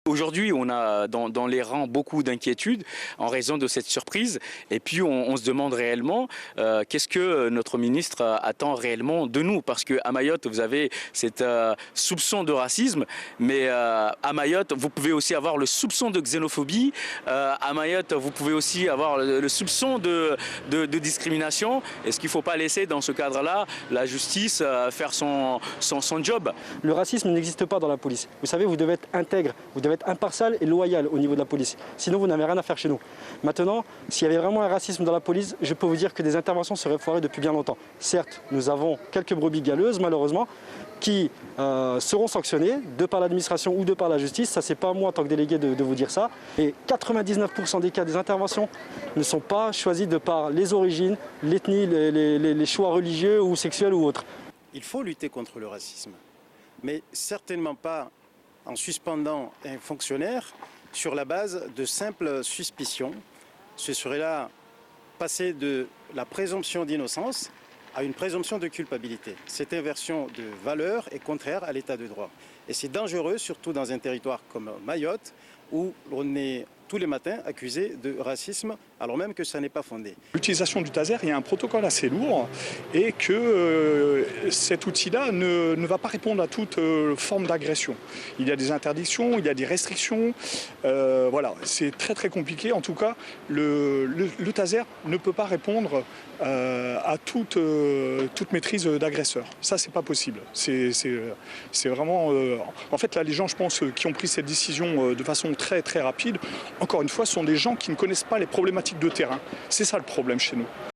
Aujourd'hui, on a dans les rangs beaucoup d'inquiétudes en raison de cette surprise. Et puis, on se demande réellement qu'est-ce que notre ministre attend réellement de nous. Parce qu'à Mayotte, vous avez cet soupçon de racisme. Mais à Mayotte, vous pouvez aussi avoir le soupçon de xénophobie. À Mayotte, vous pouvez aussi avoir le soupçon de discrimination. Est-ce qu'il ne faut pas laisser dans ce cadre-là la justice faire son job? Le racisme n'existe pas dans la police. Vous savez, vous devez être intègre, vous devez être impartial et loyal au niveau de la police. Sinon, vous n'avez rien à faire chez nous. Maintenant, s'il y avait vraiment un racisme dans la police, je peux vous dire que des interventions seraient foirées depuis bien longtemps. Certes, nous avons quelques brebis galeuses, malheureusement, qui seront sanctionnées de par l'administration ou de par la justice. Ça, c'est pas à moi en tant que délégué de vous dire ça. Et 99% des cas des interventions ne sont pas choisis de par les origines, l'ethnie, les choix religieux ou sexuels ou autres. Il faut lutter contre le racisme, mais certainement pas en suspendant un fonctionnaire sur la base de simples suspicions. Ce serait là passer de la présomption d'innocence à une présomption de culpabilité. Cette inversion de valeur est contraire à l'état de droit. Et c'est dangereux, surtout dans un territoire comme Mayotte, où on est tous les matins accusé de racisme, alors même que ça n'est pas fondé. L'utilisation du taser, il y a un protocole assez lourd et que cet outil-là ne va pas répondre à toute forme d'agression. Il y a des interdictions, il y a des restrictions. Voilà, c'est très très compliqué. En tout cas, le taser ne peut pas répondre à toute maîtrise d'agresseur. Ça, c'est pas possible. C'est vraiment... En fait, là, les gens, je pense, qui ont pris cette décision de façon très très rapide, encore une fois, sont des gens qui ne connaissent pas les problématiques de terrain. C'est ça le problème chez nous.